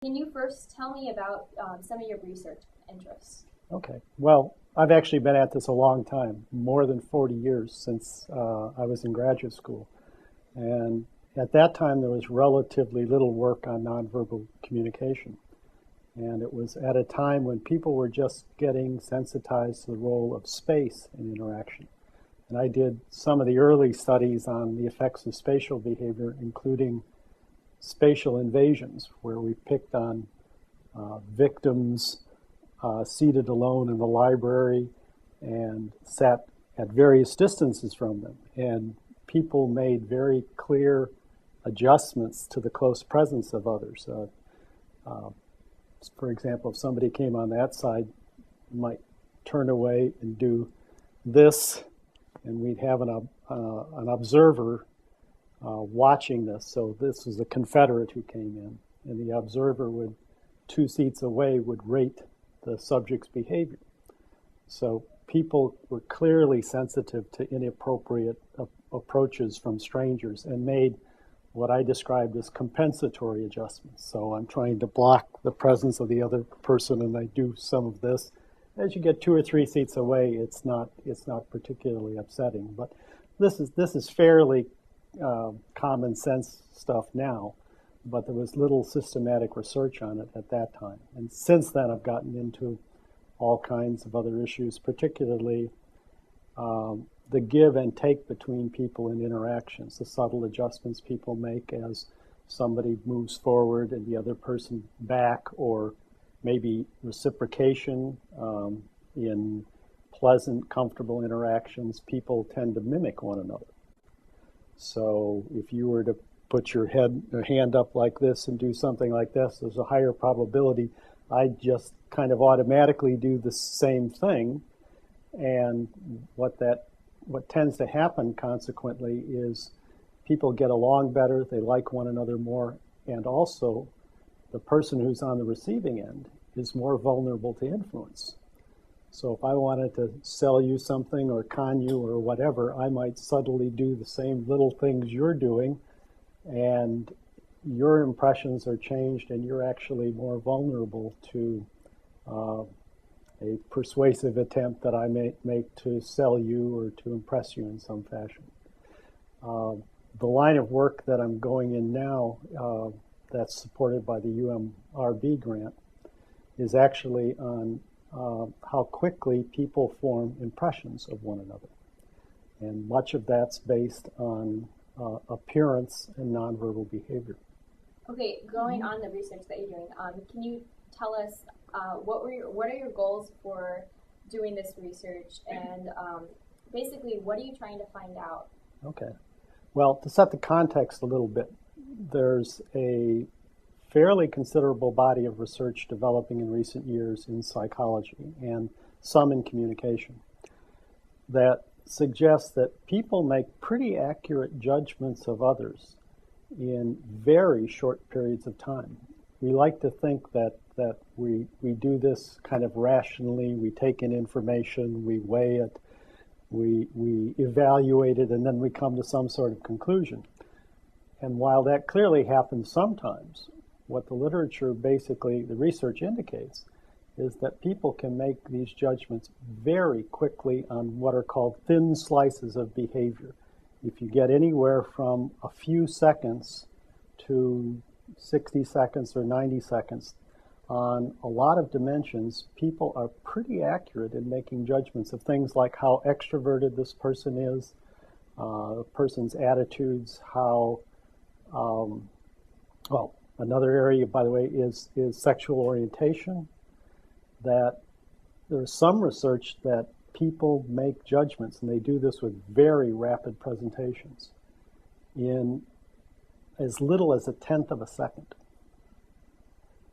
Can you first tell me about some of your research interests? Okay. Well, I've actually been at this a long time, more than 40 years since I was in graduate school. And at that time, there was relatively little work on nonverbal communication. And it was at a time when people were just getting sensitized to the role of space in interaction. And I did some of the early studies on the effects of spatial behavior, including spatial invasions, where we picked on victims seated alone in the library and sat at various distances from them. And people made very clear adjustments to the close presence of others. For example, if somebody came on that side, you might turn away and do this, and we'd have an observer watching this. So this was a Confederate who came in, and the observer would, 2 seats away, would rate the subject's behavior. So people were clearly sensitive to inappropriate approaches from strangers and made what I described as compensatory adjustments. So I'm trying to block the presence of the other person, and I do some of this. As you get 2 or 3 seats away, it's not particularly upsetting. But this is fairly common sense stuff now, but there was little systematic research on it at that time. And since then, I've gotten into all kinds of other issues, particularly the give and take between people in interactions, the subtle adjustments people make as somebody moves forward and the other person back, or maybe reciprocation. In pleasant, comfortable interactions, people tend to mimic one another. So if you were to put your hand up like this and do something like this, there's a higher probability I just kind of automatically do the same thing. And what tends to happen consequently is people get along better, they like one another more, and also the person who's on the receiving end is more vulnerable to influence. So if I wanted to sell you something or con you or whatever, I might subtly do the same little things you're doing, and your impressions are changed, and you're actually more vulnerable to a persuasive attempt that I may make to sell you or to impress you in some fashion. The line of work that I'm going in now, that's supported by the UMRB grant, is actually on how quickly people form impressions of one another. And much of that's based on appearance and nonverbal behavior. Okay, going on the research that you're doing, can you tell us what are your goals for doing this research, and basically what are you trying to find out? Okay. Well, to set the context a little bit, there's a fairly considerable body of research developing in recent years in psychology and some in communication that suggests that people make pretty accurate judgments of others in very short periods of time. We like to think that we do this kind of rationally. We take in information, we weigh it, we evaluate it, and then we come to some sort of conclusion. And while that clearly happens sometimes, what the literature basically, the research indicates, is that people can make these judgments very quickly on what are called thin slices of behavior. If you get anywhere from a few seconds to 60 seconds or 90 seconds, on a lot of dimensions, people are pretty accurate in making judgments of things like how extroverted this person is, the person's attitudes, how, another area, by the way, is sexual orientation. That there's some research that people make judgments, and they do this with very rapid presentations, in as little as 1/10 of a second.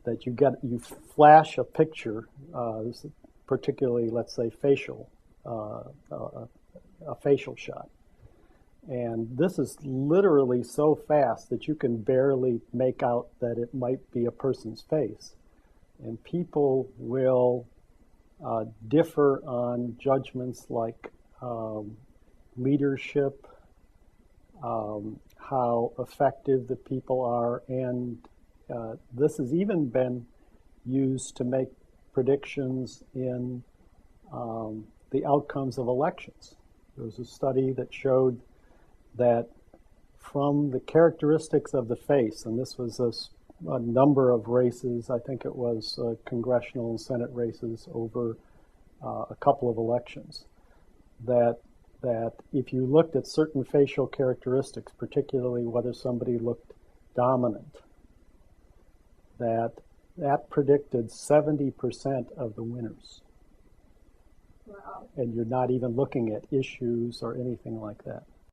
That you flash a picture, particularly, let's say, facial, a facial shot. And this is literally so fast that you can barely make out that it might be a person's face. And people will differ on judgments like leadership, how effective the people are, and this has even been used to make predictions in the outcomes of elections. There was a study that showed that from the characteristics of the face, and this was a number of races, I think it was congressional and Senate races over a couple of elections, that if you looked at certain facial characteristics, particularly whether somebody looked dominant, that predicted 70% of the winners. Wow. And you're not even looking at issues or anything like that.